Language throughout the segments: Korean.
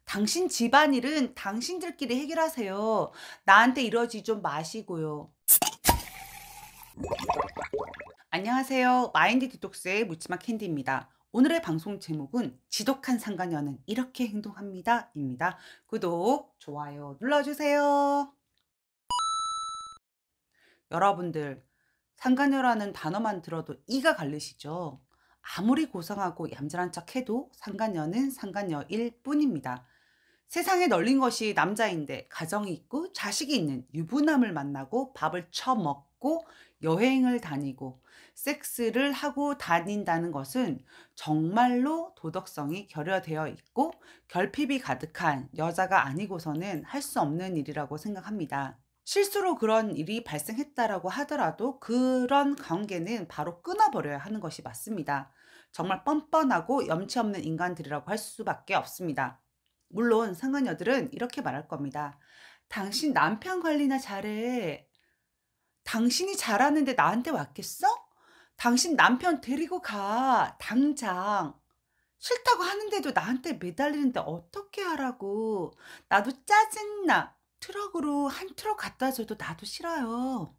당신 집안일은 당신들끼리 해결하세요. 나한테 이러지 좀 마시고요. 안녕하세요. 마인드 디톡스의 묻지마 캔디입니다. 오늘의 방송 제목은 지독한 상간녀는 이렇게 행동합니다. 입니다. 구독, 좋아요 눌러주세요. 여러분들, 상간녀라는 단어만 들어도 이가 갈리시죠? 아무리 고상하고 얌전한 척 해도 상간녀는 상간녀일 뿐입니다. 세상에 널린 것이 남자인데 가정이 있고 자식이 있는 유부남을 만나고 밥을 처먹고 여행을 다니고 섹스를 하고 다닌다는 것은 정말로 도덕성이 결여되어 있고 결핍이 가득한 여자가 아니고서는 할 수 없는 일이라고 생각합니다. 실수로 그런 일이 발생했다라고 하더라도 그런 관계는 바로 끊어버려야 하는 것이 맞습니다. 정말 뻔뻔하고 염치 없는 인간들이라고 할 수밖에 없습니다. 물론 상간녀들은 이렇게 말할 겁니다. 당신 남편 관리나 잘해. 당신이 잘하는데 나한테 왔겠어? 당신 남편 데리고 가. 당장. 싫다고 하는데도 나한테 매달리는데 어떻게 하라고. 나도 짜증나. 트럭으로 한 트럭 갖다 줘도 나도 싫어요.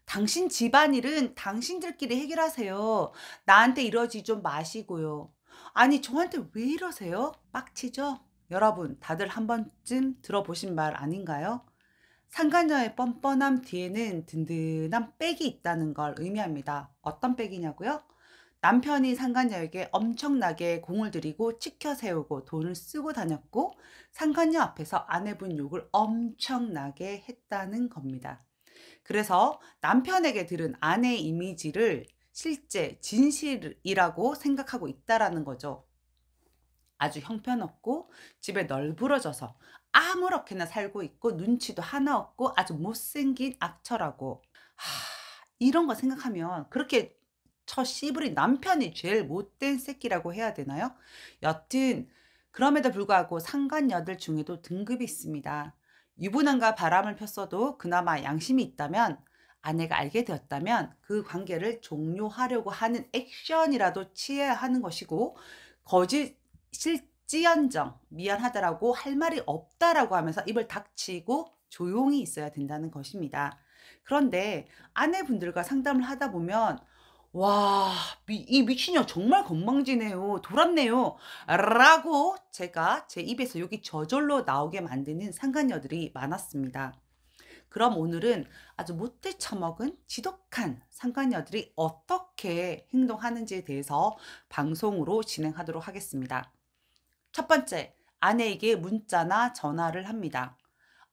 당신 집안일은 당신들끼리 해결하세요. 나한테 이러지 좀 마시고요. 아니, 저한테 왜 이러세요? 빡치죠? 여러분, 다들 한 번쯤 들어보신 말 아닌가요? 상간녀의 뻔뻔함 뒤에는 든든한 백이 있다는 걸 의미합니다. 어떤 백이냐고요? 남편이 상간녀에게 엄청나게 공을 들이고 치켜 세우고 돈을 쓰고 다녔고 상간녀 앞에서 아내분 욕을 엄청나게 했다는 겁니다. 그래서 남편에게 들은 아내의 이미지를 실제 진실이라고 생각하고 있다라는 거죠. 아주 형편없고 집에 널브러져서 아무렇게나 살고 있고 눈치도 하나 없고 아주 못생긴 악처라고. 이런 거 생각하면 그렇게 저 씨부린 남편이 제일 못된 새끼라고 해야 되나요? 여튼 그럼에도 불구하고 상간녀들 중에도 등급이 있습니다. 유부남과 바람을 폈어도 그나마 양심이 있다면, 아내가 알게 되었다면 그 관계를 종료하려고 하는 액션이라도 취해야 하는 것이고, 거짓일지언정 미안하다라고 할 말이 없다라고 하면서 입을 닥치고 조용히 있어야 된다는 것입니다. 그런데 아내분들과 상담을 하다 보면 와, 이 미친년 정말 건방지네요. 돌았네요. 라고 제가 제 입에서 욕이 저절로 나오게 만드는 상간녀들이 많았습니다. 그럼 오늘은 아주 못돼 처먹은 지독한 상간녀들이 어떻게 행동하는지에 대해서 방송으로 진행하도록 하겠습니다. 첫 번째, 아내에게 문자나 전화를 합니다.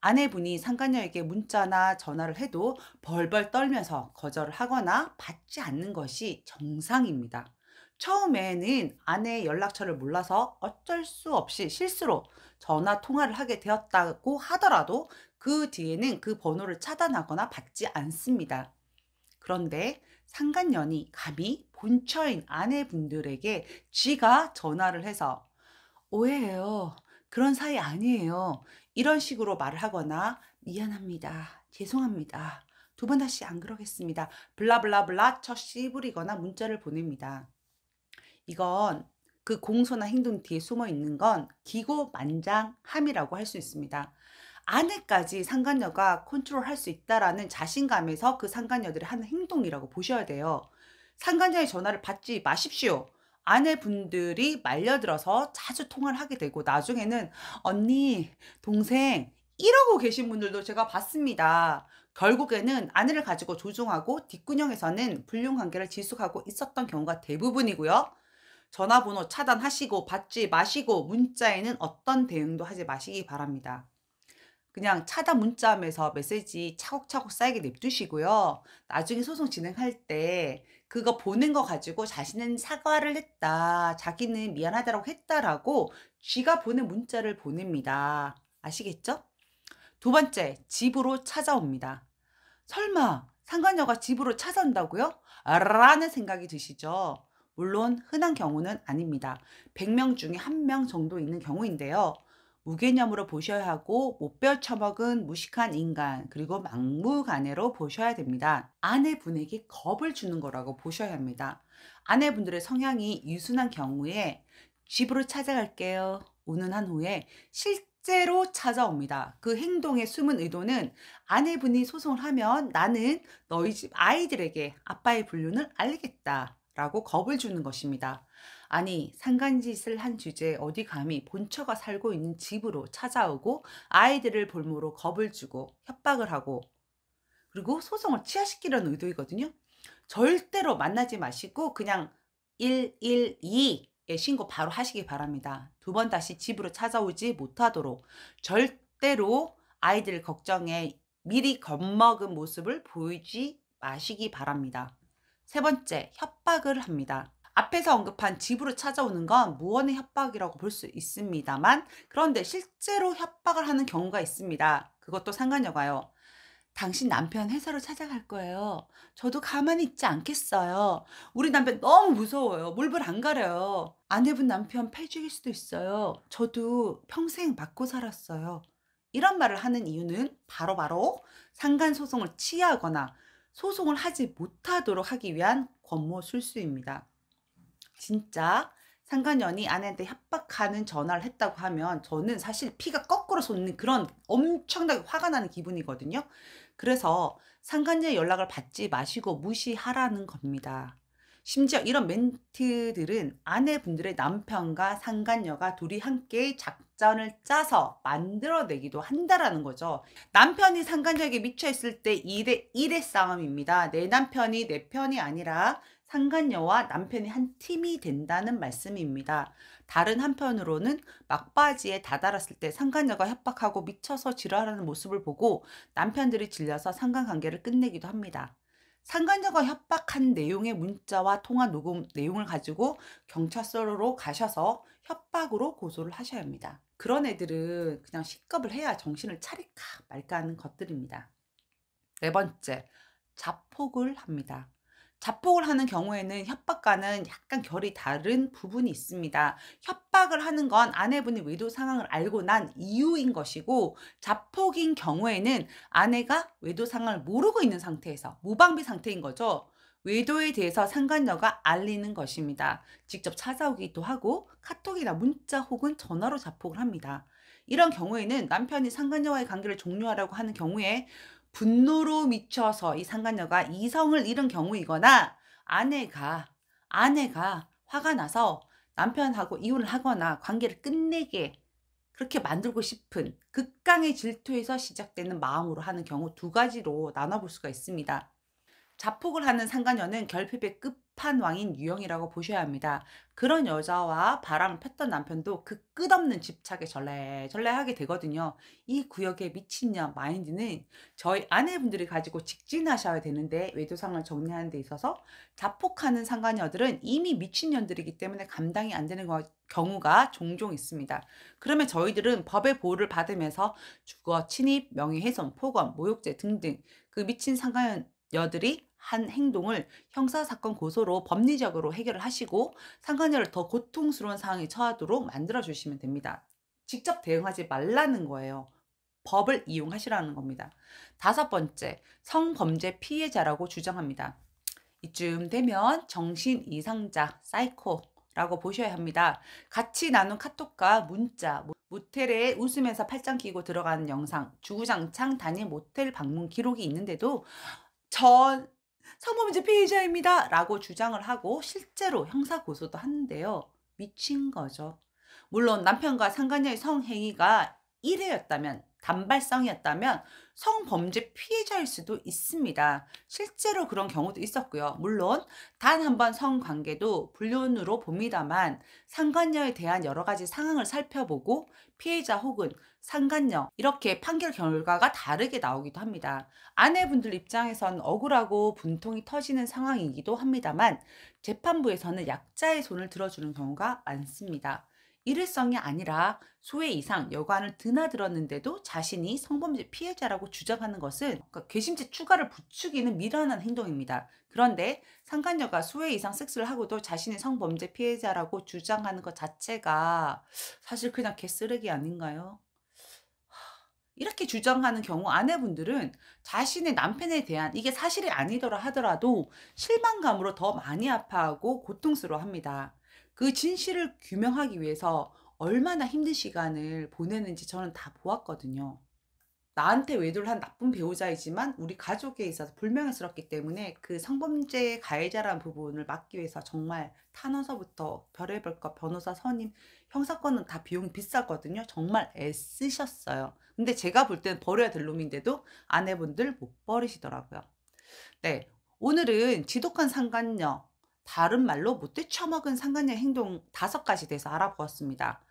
아내분이 상간녀에게 문자나 전화를 해도 벌벌 떨면서 거절을 하거나 받지 않는 것이 정상입니다. 처음에는 아내의 연락처를 몰라서 어쩔 수 없이 실수로 전화 통화를 하게 되었다고 하더라도 그 뒤에는 그 번호를 차단하거나 받지 않습니다. 그런데 상간녀이 감히 본처인 아내분들에게 쥐가 전화를 해서 오해해요. 그런 사이 아니에요. 이런 식으로 말을 하거나 미안합니다. 죄송합니다. 두 번 다시 안 그러겠습니다. 블라블라블라 쳐 씨부리거나 문자를 보냅니다. 이건 그 공손한 행동 뒤에 숨어 있는 건 기고만장함이라고 할 수 있습니다. 아내까지 상간녀가 컨트롤할 수 있다라는 자신감에서 그 상간녀들이 하는 행동이라고 보셔야 돼요. 상간녀의 전화를 받지 마십시오. 아내분들이 말려들어서 자주 통화를 하게 되고 나중에는 언니, 동생 이러고 계신 분들도 제가 봤습니다. 결국에는 아내를 가지고 조종하고 뒷구녕에서는 불륜관계를 지속하고 있었던 경우가 대부분이고요. 전화번호 차단하시고 받지 마시고 문자에는 어떤 대응도 하지 마시기 바랍니다. 그냥 차단 문자하면서 메시지 차곡차곡 쌓이게 냅두시고요. 나중에 소송 진행할 때 그거 보낸 거 가지고 자신은 사과를 했다. 자기는 미안하다라고 했다라고 쥐가 보낸 문자를 보냅니다. 아시겠죠? 두 번째, 집으로 찾아옵니다. 설마 상간녀가 집으로 찾아온다고요? 라는 생각이 드시죠? 물론 흔한 경우는 아닙니다. 100명 중에 1명 정도 있는 경우인데요. 무개념으로 보셔야 하고 못 베어쳐먹은 무식한 인간 그리고 막무가내로 보셔야 됩니다. 아내분에게 겁을 주는 거라고 보셔야 합니다. 아내분들의 성향이 유순한 경우에 집으로 찾아갈게요. 운운한 후에 실제로 찾아옵니다. 그 행동의 숨은 의도는 아내분이 소송을 하면 나는 너희 집 아이들에게 아빠의 불륜을 알리겠다라고 겁을 주는 것입니다. 아니, 상간짓을 한 주제에 어디 감히 본처가 살고 있는 집으로 찾아오고 아이들을 볼모로 겁을 주고 협박을 하고 그리고 소송을 취하시키려는 의도이거든요. 절대로 만나지 마시고 그냥 112에 신고 바로 하시기 바랍니다. 두 번 다시 집으로 찾아오지 못하도록 절대로 아이들 걱정에 미리 겁먹은 모습을 보이지 마시기 바랍니다. 세 번째, 협박을 합니다. 앞에서 언급한 집으로 찾아오는 건 무언의 협박이라고 볼 수 있습니다만, 그런데 실제로 협박을 하는 경우가 있습니다. 그것도 상간녀가요. 당신 남편 회사로 찾아갈 거예요. 저도 가만히 있지 않겠어요. 우리 남편 너무 무서워요. 물불 안 가려요. 아내분 남편 패 죽일 수도 있어요. 저도 평생 맞고 살았어요. 이런 말을 하는 이유는 바로바로 상간소송을 취하거나 소송을 하지 못하도록 하기 위한 권모술수입니다. 진짜 상간녀이 아내한테 협박하는 전화를 했다고 하면 저는 사실 피가 거꾸로 솟는 그런 엄청나게 화가 나는 기분이거든요. 그래서 상간녀의 연락을 받지 마시고 무시하라는 겁니다. 심지어 이런 멘트들은 아내분들의 남편과 상간녀가 둘이 함께 작전을 짜서 만들어내기도 한다라는 거죠. 남편이 상간녀에게 미쳐 있을 때 2대 1의 싸움입니다. 내 남편이 내 편이 아니라 상간녀와 남편이 한 팀이 된다는 말씀입니다. 다른 한편으로는 막바지에 다다랐을 때 상간녀가 협박하고 미쳐서 지랄하는 모습을 보고 남편들이 질려서 상간관계를 끝내기도 합니다. 상간녀가 협박한 내용의 문자와 통화 녹음 내용을 가지고 경찰서로 가셔서 협박으로 고소를 하셔야 합니다. 그런 애들은 그냥 식겁을 해야 정신을 차릴까 말까 하는 것들입니다. 네 번째, 자폭을 합니다. 자폭을 하는 경우에는 협박과는 약간 결이 다른 부분이 있습니다. 협박을 하는 건 아내분이 외도 상황을 알고 난 이유인 것이고, 자폭인 경우에는 아내가 외도 상황을 모르고 있는 상태에서 무방비 상태인 거죠. 외도에 대해서 상간녀가 알리는 것입니다. 직접 찾아오기도 하고 카톡이나 문자 혹은 전화로 자폭을 합니다. 이런 경우에는 남편이 상간녀와의 관계를 종료하라고 하는 경우에 분노로 미쳐서 이 상간녀가 이성을 잃은 경우이거나 아내가 화가 나서 남편하고 이혼을 하거나 관계를 끝내게 그렇게 만들고 싶은 극강의 질투에서 시작되는 마음으로 하는 경우 두 가지로 나눠볼 수가 있습니다. 자폭을 하는 상간녀는 결핍의 끝판왕인 유형이라고 보셔야 합니다. 그런 여자와 바람을 폈던 남편도 그 끝없는 집착에 절레절레하게 되거든요. 이 구역의 미친년 마인드는 저희 아내분들이 가지고 직진하셔야 되는데, 외도상을 정리하는 데 있어서 자폭하는 상간녀들은 이미 미친년들이기 때문에 감당이 안 되는 경우가 종종 있습니다. 그러면 저희들은 법의 보호를 받으면서 주거 침입, 명예훼손, 폭언, 모욕죄 등등 그 미친 상간녀들이 한 행동을 형사사건 고소로 법리적으로 해결을 하시고 상간녀를 더 고통스러운 상황에 처하도록 만들어 주시면 됩니다. 직접 대응하지 말라는 거예요. 법을 이용하시라는 겁니다. 다섯 번째, 성범죄 피해자라고 주장합니다. 이쯤 되면 정신 이상자, 사이코라고 보셔야 합니다. 같이 나눈 카톡과 문자, 모텔에 웃으면서 팔짱 끼고 들어가는 영상, 주구장창 단일 모텔 방문 기록이 있는데도 전 성범죄 피해자입니다 라고 주장을 하고 실제로 형사 고소도 하는데요. 미친 거죠. 물론 남편과 상간녀의 성행위가 1회였다면, 단발성이었다면 성범죄 피해자일 수도 있습니다. 실제로 그런 경우도 있었고요. 물론 단 한 번 성관계도 불륜으로 봅니다만, 상간녀에 대한 여러 가지 상황을 살펴보고 피해자 혹은 상간녀 이렇게 판결 결과가 다르게 나오기도 합니다. 아내분들 입장에선 억울하고 분통이 터지는 상황이기도 합니다만, 재판부에서는 약자의 손을 들어주는 경우가 많습니다. 일회성이 아니라 수회 이상 여관을 드나들었는데도 자신이 성범죄 피해자라고 주장하는 것은 괘씸죄 추가를 부추기는 미련한 행동입니다. 그런데 상간녀가 수회 이상 섹스를 하고도 자신이 성범죄 피해자라고 주장하는 것 자체가 사실 그냥 개쓰레기 아닌가요? 이렇게 주장하는 경우 아내분들은 자신의 남편에 대한, 이게 사실이 아니더라 하더라도 실망감으로 더 많이 아파하고 고통스러워합니다. 그 진실을 규명하기 위해서 얼마나 힘든 시간을 보내는지 저는 다 보았거든요. 나한테 외도를 한 나쁜 배우자이지만 우리 가족에 있어서 불명예스럽기 때문에 그 성범죄 가해자라는 부분을 막기 위해서 정말 탄원서부터 별의별 것, 변호사 선임, 형사건은 다 비용이 비쌌거든요. 정말 애쓰셨어요. 근데 제가 볼 때는 버려야 될 놈인데도 아내분들 못 버리시더라고요. 네. 오늘은 지독한 상간녀, 다른 말로 못돼 처먹은 상간녀의 행동 5가지 대해서 알아보았습니다.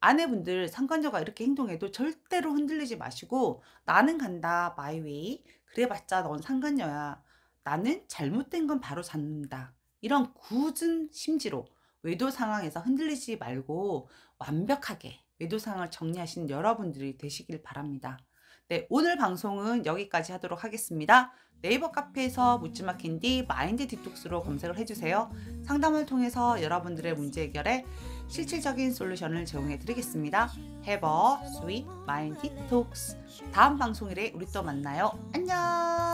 아내분들 상간녀가 이렇게 행동해도 절대로 흔들리지 마시고 "나는 간다. 마이 웨이. 그래봤자 넌 상간녀야. 나는 잘못된 건 바로 잡는다." 이런 굳은 심지로 외도 상황에서 흔들리지 말고 완벽하게 외도 상황을 정리하시는 여러분들이 되시길 바랍니다. 네, 오늘 방송은 여기까지 하도록 하겠습니다. 네이버 카페에서 묻지마 캔디 마인드 디톡스로 검색을 해주세요. 상담을 통해서 여러분들의 문제 해결에 실질적인 솔루션을 제공해 드리겠습니다. Have a sweet mind detox. 다음 방송일에 우리 또 만나요. 안녕.